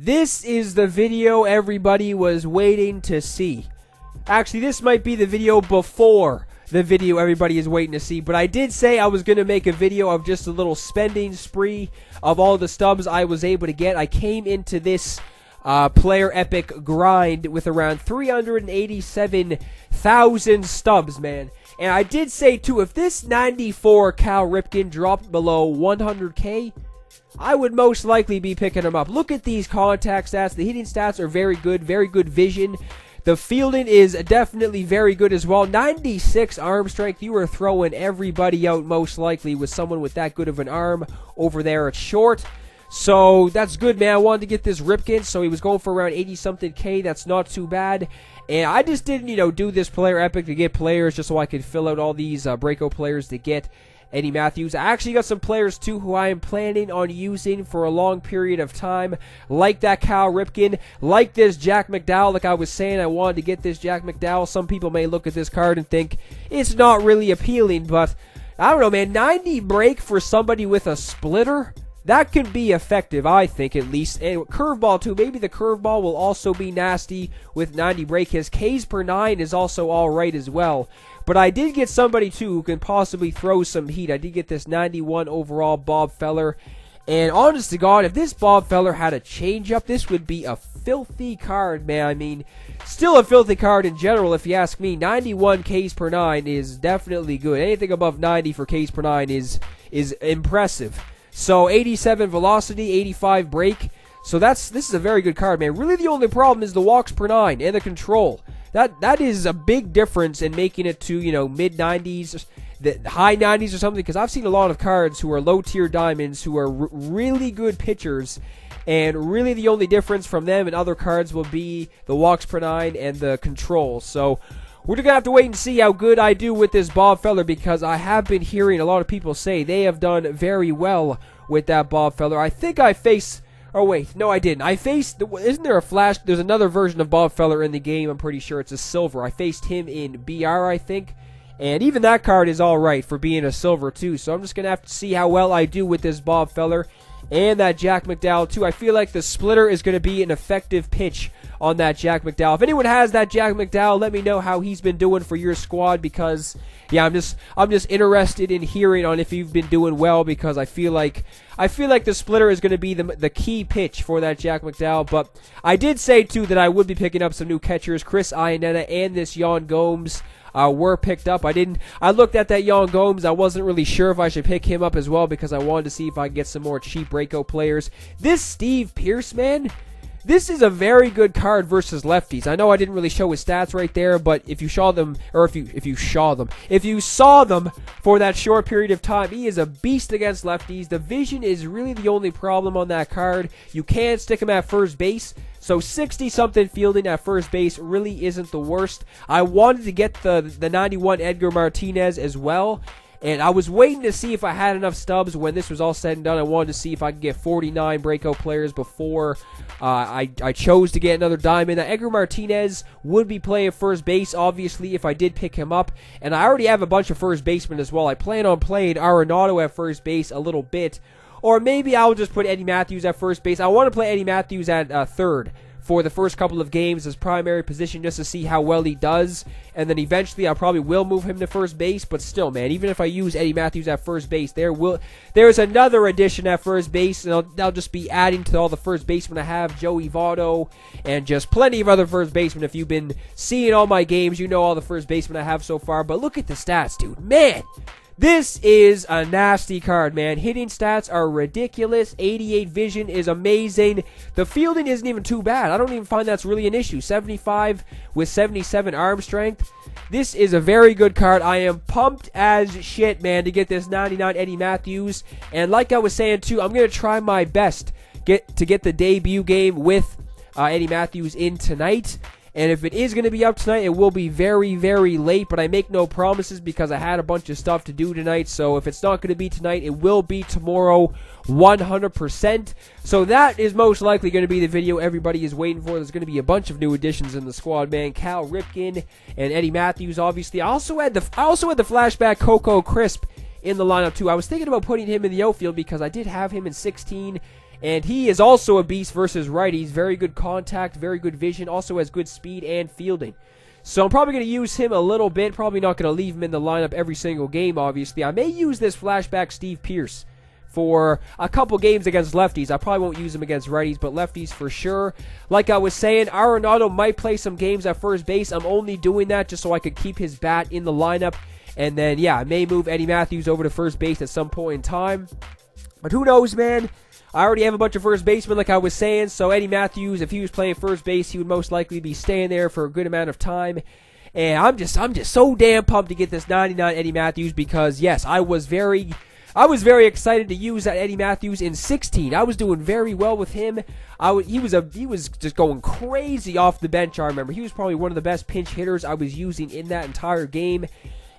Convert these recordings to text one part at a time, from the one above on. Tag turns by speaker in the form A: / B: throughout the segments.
A: This is the video everybody was waiting to see. Actually, this might be the video before the video everybody is waiting to see. But I did say I was going to make a video of just a little spending spree of all the stubs I was able to get. I came into this player epic grind with around 387,000 stubs, man. And I did say, too, if this 94 Cal Ripken dropped below 100K, I would most likely be picking him up. Look at these contact stats. The hitting stats are very good vision. The fielding is definitely very good as well. 96 arm strength. You are throwing everybody out most likely with someone with that good of an arm over there at short. So that's good, man. I wanted to get this Ripken, so he was going for around 80-something K. That's not too bad. And I just didn't, do this player epic to get players just so I could fill out all these breako players to get Eddie Matthews. I actually got some players too who I am planning on using for a long period of time, like that Cal Ripken, like this Jack McDowell. Like I was saying, I wanted to get this Jack McDowell. Some people may look at this card and think it's not really appealing, but I don't know, man. 90 break for somebody with a splitter, that could be effective, I think, at least. And curveball, too. Maybe the curveball will also be nasty with 90 break. His Ks per 9 is also alright as well. But I did get somebody, too, who can possibly throw some heat. I did get this 91 overall Bob Feller. And honest to God, if this Bob Feller had a changeup, this would be a filthy card, man. I mean, still a filthy card in general, if you ask me. 91 Ks per 9 is definitely good. Anything above 90 for Ks per 9 is impressive. So 87 velocity, 85 break. So this is a very good card, man. Really the only problem is the walks per 9 and the control. That is a big difference in making it to, mid 90s, the high 90s or something, because I've seen a lot of cards who are low tier diamonds who are really good pitchers, and really the only difference from them and other cards will be the walks per 9 and the control. So we're going to have to wait and see how good I do with this Bob Feller, because I have been hearing a lot of people say they have done very well with that Bob Feller. I think I faced... Oh, wait. No, I didn't. I faced... Isn't there a flash... There's another version of Bob Feller in the game. I'm pretty sure it's a silver. I faced him in BR, I think. And even that card is alright for being a silver, too. So I'm just going to have to see how well I do with this Bob Feller. And that Jack McDowell, too. I feel like the splitter is going to be an effective pitch on that Jack McDowell. If anyone has that Jack McDowell, let me know how he's been doing for your squad, because yeah, I'm just interested in hearing on if you've been doing well, because I feel like the splitter is going to be the key pitch for that Jack McDowell. But I did say too that I would be picking up some new catchers. Chris Iannetta and this Yan Gomes were picked up. I looked at that Yan Gomes. I wasn't really sure if I should pick him up as well, because I wanted to see if I could get some more cheap breako players. This Steve Pearce, man, this is a very good card versus lefties. I know I didn't really show his stats right there, but if you saw them, or if you saw them for that short period of time, he is a beast against lefties. The vision is really the only problem on that card. You can stick him at first base, so 60-something fielding at first base really isn't the worst. I wanted to get the 91 Edgar Martinez as well, and I was waiting to see if I had enough stubs when this was all said and done. I wanted to see if I could get 49 breako players before I chose to get another diamond. Now, Edgar Martinez would be playing first base, obviously, if I did pick him up. And I already have a bunch of first basemen as well. I plan on playing Arenado at first base a little bit. Or maybe I'll just put Eddie Matthews at first base. I want to play Eddie Matthews at third for the first couple of games as primary position, just to see how well he does. And then eventually I probably will move him to first base. But still, man, even if I use Eddie Matthews at first base, there's another addition at first base, and I'll just be adding to all the first basemen I have, Joey Votto, and just plenty of other first basemen. If you've been seeing all my games, you know all the first basemen I have so far. But look at the stats, dude. Man, this is a nasty card, man. Hitting stats are ridiculous. 88 vision is amazing. The fielding isn't even too bad. I don't even find that's really an issue. 75 with 77 arm strength. This is a very good card. I am pumped as shit, man, to get this 99 Eddie Matthews. And like I was saying, too, I'm going to try my best to get the debut game with Eddie Matthews in tonight. And if it is going to be up tonight, it will be very, very late. But I make no promises, because I had a bunch of stuff to do tonight. So if it's not going to be tonight, it will be tomorrow 100%. So that is most likely going to be the video everybody is waiting for. There's going to be a bunch of new additions in the squad, man. Cal Ripken and Eddie Matthews, obviously. I also had the flashback Coco Crisp in the lineup, too. I was thinking about putting him in the outfield, because I did have him in 16. And he is also a beast versus righties. Very good contact, very good vision, also has good speed and fielding. So I'm probably going to use him a little bit. Probably not going to leave him in the lineup every single game, obviously. I may use this flashback Steve Pearce for a couple games against lefties. I probably won't use him against righties, but lefties for sure. Like I was saying, Arenado might play some games at first base. I'm only doing that just so I could keep his bat in the lineup. And then, yeah, I may move Eddie Matthews over to first base at some point in time. But who knows, man? I already have a bunch of first basemen, like I was saying, so Eddie Matthews, if he was playing first base, he would most likely be staying there for a good amount of time. And I'm just so damn pumped to get this 99 Eddie Matthews because, yes, I was very excited to use that Eddie Matthews in 16. I was doing very well with him. He was just going crazy off the bench. I remember he was probably one of the best pinch hitters I was using in that entire game.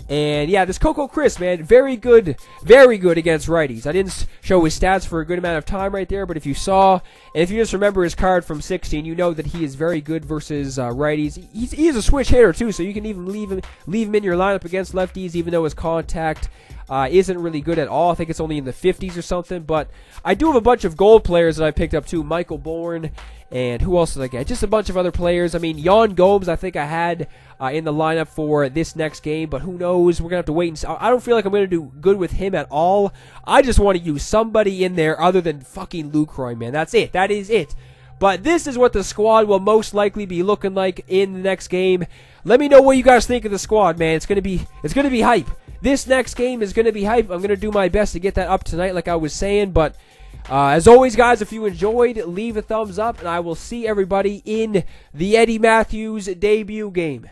A: And yeah, this Coco Chris, man, very good against righties. I didn't show his stats for a good amount of time right there, but if you saw, and if you just remember his card from 16, you know that he is very good versus righties. He's a switch hitter too, so you can even leave him in your lineup against lefties, even though his contact isn't really good at all. I think it's only in the 50s or something, but I do have a bunch of gold players that I picked up too. Michael Bourne, and who else did I get? Just a bunch of other players. I mean, Yan Gomes, I think I had in the lineup for this next game, but who knows? We're going to have to wait and see. I don't feel like I'm going to do good with him at all. I just want to use somebody in there other than fucking Lucroy, man. That's it. That is it. But this is what the squad will most likely be looking like in the next game. Let me know what you guys think of the squad, man. It's going to be hype. This next game is going to be hype. I'm going to do my best to get that up tonight, like I was saying, but as always, guys, if you enjoyed, leave a thumbs up, and I will see everybody in the Eddie Matthews debut game.